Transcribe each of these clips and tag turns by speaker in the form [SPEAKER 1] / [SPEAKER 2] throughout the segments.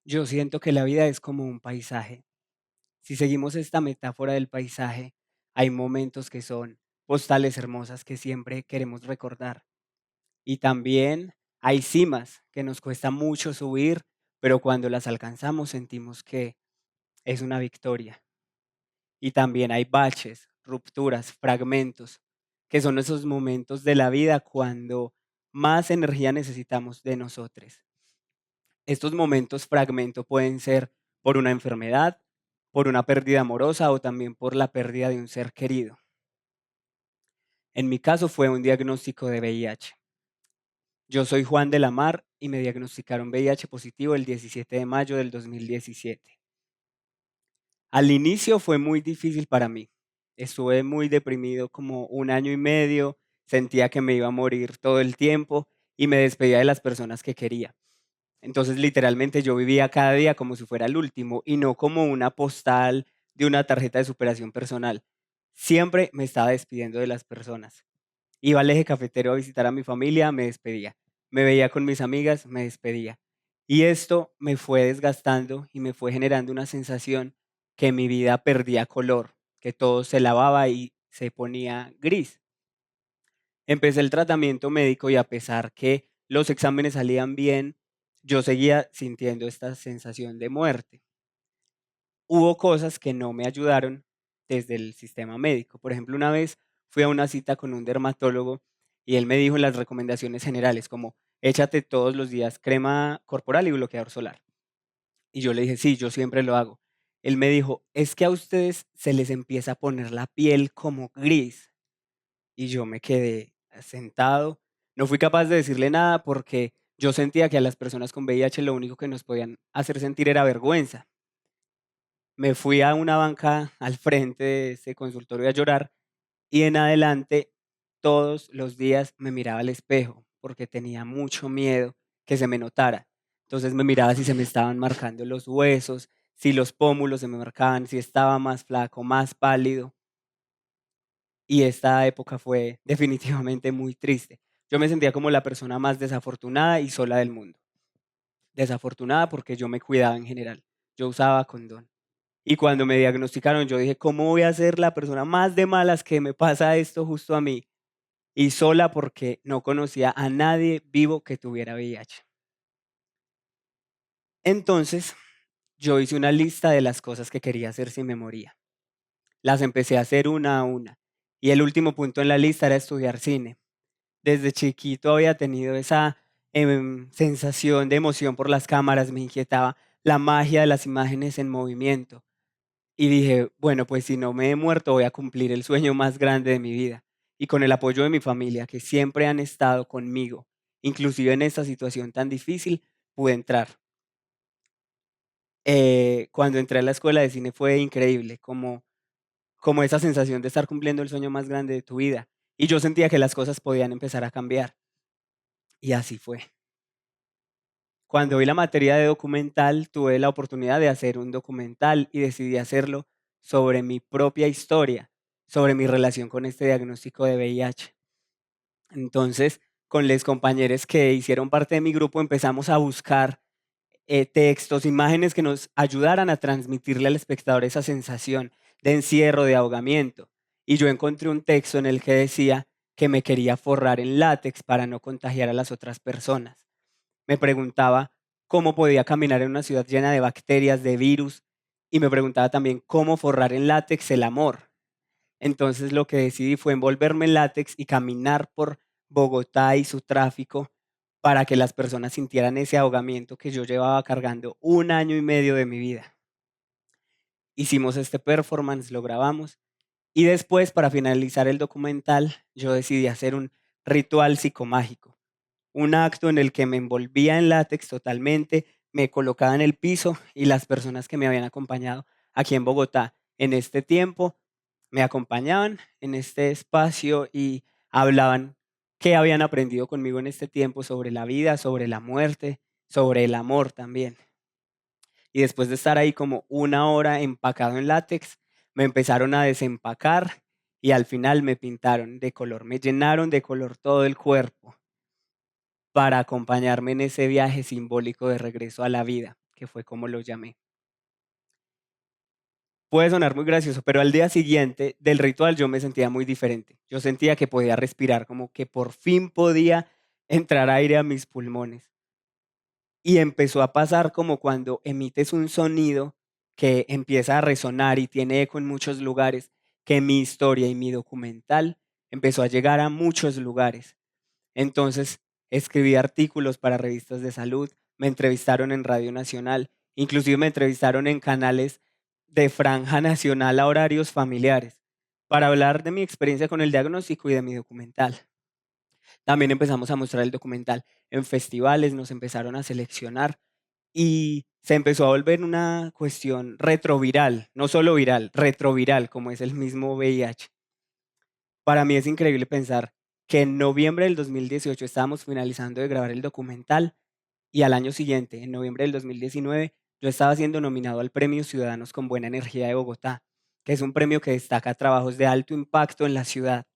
[SPEAKER 1] Yo siento que la vida es como un paisaje. Si seguimos esta metáfora del paisaje, hay momentos que son postales hermosas que siempre queremos recordar. Y también hay cimas que nos cuesta mucho subir, pero cuando las alcanzamos sentimos que es una victoria. Y también hay baches, rupturas, fragmentos, que son esos momentos de la vida cuando más energía necesitamos de nosotros. Estos momentos fragmento pueden ser por una enfermedad, por una pérdida amorosa o también por la pérdida de un ser querido. En mi caso fue un diagnóstico de VIH. Yo soy Juan de la Mar y me diagnosticaron VIH positivo el 17 de mayo del 2017. Al inicio fue muy difícil para mí. Estuve muy deprimido como un año y medio, sentía que me iba a morir todo el tiempo y me despedía de las personas que quería. Entonces, literalmente, yo vivía cada día como si fuera el último y no como una postal de una tarjeta de superación personal. Siempre me estaba despidiendo de las personas. Iba al eje cafetero a visitar a mi familia, me despedía. Me veía con mis amigas, me despedía. Y esto me fue desgastando y me fue generando una sensación que mi vida perdía color, que todo se lavaba y se ponía gris. Empecé el tratamiento médico y a pesar que los exámenes salían bien, yo seguía sintiendo esta sensación de muerte. Hubo cosas que no me ayudaron desde el sistema médico. Por ejemplo, una vez fui a una cita con un dermatólogo y él me dijo en las recomendaciones generales como échate todos los días crema corporal y bloqueador solar. Y yo le dije, sí, yo siempre lo hago. Él me dijo, es que a ustedes se les empieza a poner la piel como gris. Y yo me quedé sentado. No fui capaz de decirle nada porque yo sentía que a las personas con VIH lo único que nos podían hacer sentir era vergüenza. Me fui a una banca al frente de ese consultorio a llorar y en adelante todos los días me miraba al espejo porque tenía mucho miedo que se me notara. Entonces me miraba si se me estaban marcando los huesos, si los pómulos se me marcaban, si estaba más flaco, más pálido. Y esta época fue definitivamente muy triste. Yo me sentía como la persona más desafortunada y sola del mundo. Desafortunada porque yo me cuidaba en general. Yo usaba condón. Y cuando me diagnosticaron, yo dije, ¿cómo voy a ser la persona más de malas que me pasa esto justo a mí? Y sola porque no conocía a nadie vivo que tuviera VIH. Entonces, yo hice una lista de las cosas que quería hacer si me moría. Las empecé a hacer una a una. Y el último punto en la lista era estudiar cine. Desde chiquito había tenido esa sensación de emoción por las cámaras, me inquietaba la magia de las imágenes en movimiento. Y dije, bueno, pues si no me he muerto, voy a cumplir el sueño más grande de mi vida. Y con el apoyo de mi familia, que siempre han estado conmigo, inclusive en esta situación tan difícil, pude entrar. Cuando entré a la escuela de cine fue increíble, como esa sensación de estar cumpliendo el sueño más grande de tu vida. Y yo sentía que las cosas podían empezar a cambiar. Y así fue. Cuando vi la materia de documental, tuve la oportunidad de hacer un documental y decidí hacerlo sobre mi propia historia, sobre mi relación con este diagnóstico de VIH. Entonces, con los compañeros que hicieron parte de mi grupo, empezamos a buscar textos, imágenes que nos ayudaran a transmitirle al espectador esa sensación de encierro, de ahogamiento. Y yo encontré un texto en el que decía que me quería forrar en látex para no contagiar a las otras personas. Me preguntaba cómo podía caminar en una ciudad llena de bacterias, de virus, y me preguntaba también cómo forrar en látex el amor. Entonces lo que decidí fue envolverme en látex y caminar por Bogotá y su tráfico para que las personas sintieran ese ahogamiento que yo llevaba cargando un año y medio de mi vida. Hicimos este performance, lo grabamos y después, para finalizar el documental, yo decidí hacer un ritual psicomágico. Un acto en el que me envolvía en látex totalmente, me colocaba en el piso y las personas que me habían acompañado aquí en Bogotá en este tiempo me acompañaban en este espacio y hablaban qué habían aprendido conmigo en este tiempo sobre la vida, sobre la muerte, sobre el amor también. Y después de estar ahí como una hora empacado en látex, me empezaron a desempacar y al final me pintaron de color, me llenaron de color todo el cuerpo para acompañarme en ese viaje simbólico de regreso a la vida. que fue como lo llamé. Puede sonar muy gracioso, pero al día siguiente del ritual yo me sentía muy diferente. Yo sentía que podía respirar, como que por fin podía entrar aire a mis pulmones. Y empezó a pasar como cuando emites un sonido que empieza a resonar y tiene eco en muchos lugares, que mi historia y mi documental empezó a llegar a muchos lugares. Entonces, escribí artículos para revistas de salud, me entrevistaron en Radio Nacional, inclusive me entrevistaron en canales de franja nacional a horarios familiares, para hablar de mi experiencia con el diagnóstico y de mi documental. También empezamos a mostrar el documental en festivales, nos empezaron a seleccionar y se empezó a volver una cuestión retroviral, no solo viral, retroviral, como es el mismo VIH. Para mí es increíble pensar que en noviembre del 2018 estábamos finalizando de grabar el documental y al año siguiente, en noviembre del 2019, yo estaba siendo nominado al Premio Ciudadanos con Buena Energía de Bogotá, que es un premio que destaca trabajos de alto impacto en la ciudad.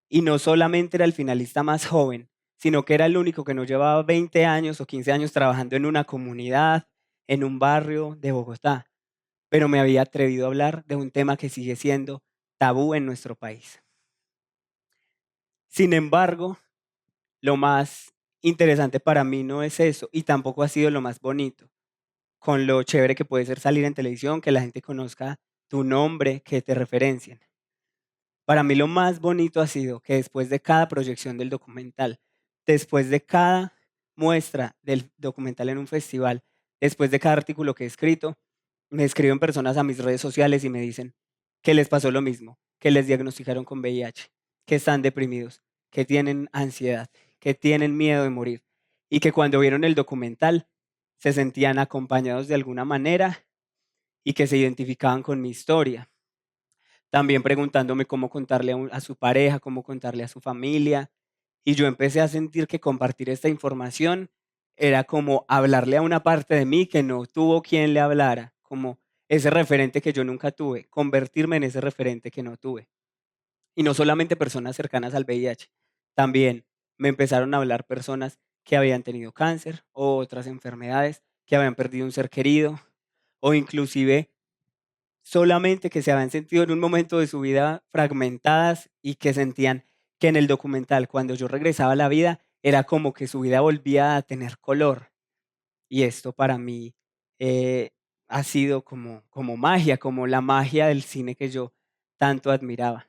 [SPEAKER 1] Y no solamente era el finalista más joven, sino que era el único que no llevaba 20 años o 15 años trabajando en una comunidad, en un barrio de Bogotá, pero me había atrevido a hablar de un tema que sigue siendo tabú en nuestro país. Sin embargo, lo más interesante para mí no es eso y tampoco ha sido lo más bonito, con lo chévere que puede ser salir en televisión, que la gente conozca tu nombre, que te referencien. Para mí lo más bonito ha sido que después de cada proyección del documental, después de cada muestra del documental en un festival, después de cada artículo que he escrito, me escriben personas a mis redes sociales y me dicen que les pasó lo mismo, que les diagnosticaron con VIH, que están deprimidos, que tienen ansiedad, que tienen miedo de morir y que cuando vieron el documental se sentían acompañados de alguna manera y que se identificaban con mi historia. También preguntándome cómo contarle a su pareja, cómo contarle a su familia. Y yo empecé a sentir que compartir esta información era como hablarle a una parte de mí que no tuvo quien le hablara, como ese referente que yo nunca tuve, convertirme en ese referente que no tuve. Y no solamente personas cercanas al VIH, también me empezaron a hablar personas que habían tenido cáncer o otras enfermedades, que habían perdido un ser querido, o inclusive solamente que se habían sentido en un momento de su vida fragmentadas y que sentían que en el documental, cuando yo regresaba a la vida, era como que su vida volvía a tener color. Y esto para mí eh, ha sido como magia, como la magia del cine que yo tanto admiraba.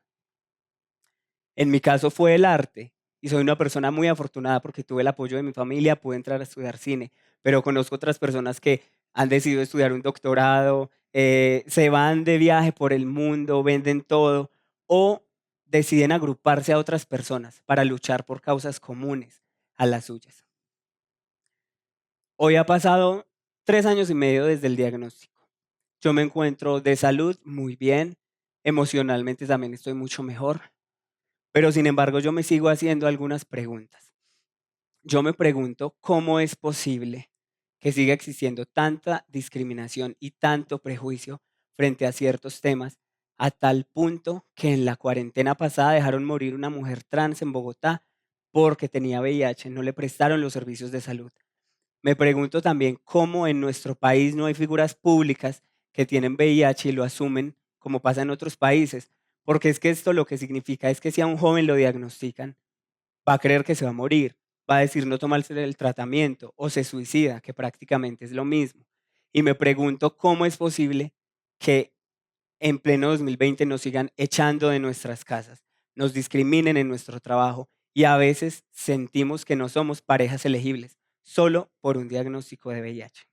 [SPEAKER 1] En mi caso fue el arte y soy una persona muy afortunada porque tuve el apoyo de mi familia, pude entrar a estudiar cine, pero conozco otras personas que han decidido estudiar un doctorado, se van de viaje por el mundo, venden todo o deciden agruparse a otras personas para luchar por causas comunes a las suyas. Hoy ha pasado 3 años y medio desde el diagnóstico. Yo me encuentro de salud muy bien, emocionalmente también estoy mucho mejor. Pero sin embargo, yo me sigo haciendo algunas preguntas. Yo me pregunto cómo es posible que siga existiendo tanta discriminación y tanto prejuicio frente a ciertos temas, a tal punto que en la cuarentena pasada dejaron morir una mujer trans en Bogotá porque tenía VIH, no le prestaron los servicios de salud. Me pregunto también cómo en nuestro país no hay figuras públicas que tienen VIH y lo asumen como pasa en otros países, porque es que esto lo que significa es que si a un joven lo diagnostican, va a creer que se va a morir, va a decir no tomarse el tratamiento o se suicida, que prácticamente es lo mismo. Y me pregunto cómo es posible que en pleno 2020 nos sigan echando de nuestras casas, nos discriminen en nuestro trabajo y a veces sentimos que no somos parejas elegibles solo por un diagnóstico de VIH.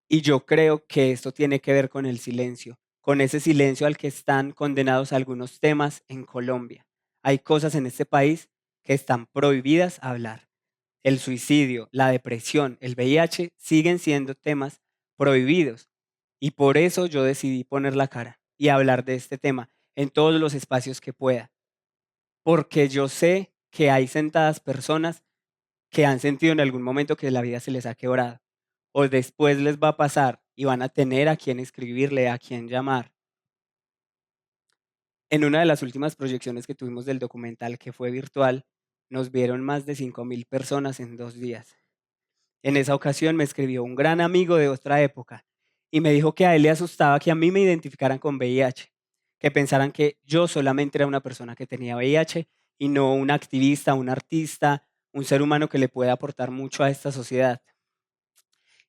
[SPEAKER 1] Y yo creo que esto tiene que ver con el silencio, con ese silencio al que están condenados algunos temas en Colombia. Hay cosas en este país que están prohibidas a hablar. El suicidio, la depresión, el VIH siguen siendo temas prohibidos. Y por eso yo decidí poner la cara y hablar de este tema en todos los espacios que pueda. Porque yo sé que hay sentadas personas que han sentido en algún momento que la vida se les ha quebrado o después les va a pasar y van a tener a quién escribirle, a quién llamar. En una de las últimas proyecciones que tuvimos del documental, que fue virtual, nos vieron más de 5.000 personas en 2 días. En esa ocasión me escribió un gran amigo de otra época y me dijo que a él le asustaba que a mí me identificaran con VIH, que pensaran que yo solamente era una persona que tenía VIH y no un activista, un artista, un ser humano que le puede aportar mucho a esta sociedad.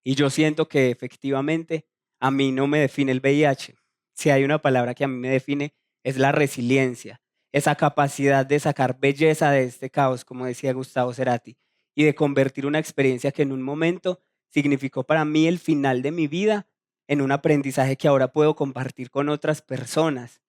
[SPEAKER 1] Y yo siento que efectivamente a mí no me define el VIH. Si hay una palabra que a mí me define es la resiliencia, esa capacidad de sacar belleza de este caos, como decía Gustavo Cerati, y de convertir una experiencia que en un momento significó para mí el final de mi vida en un aprendizaje que ahora puedo compartir con otras personas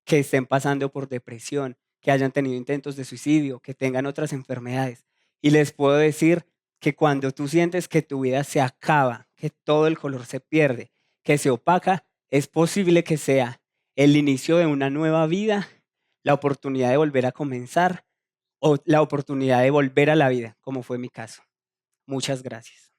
[SPEAKER 1] que estén pasando por depresión, que hayan tenido intentos de suicidio, que tengan otras enfermedades. Y les puedo decir que cuando tú sientes que tu vida se acaba, que todo el color se pierde, que se opaca, es posible que sea el inicio de una nueva vida, la oportunidad de volver a comenzar o la oportunidad de volver a la vida, como fue mi caso. Muchas gracias.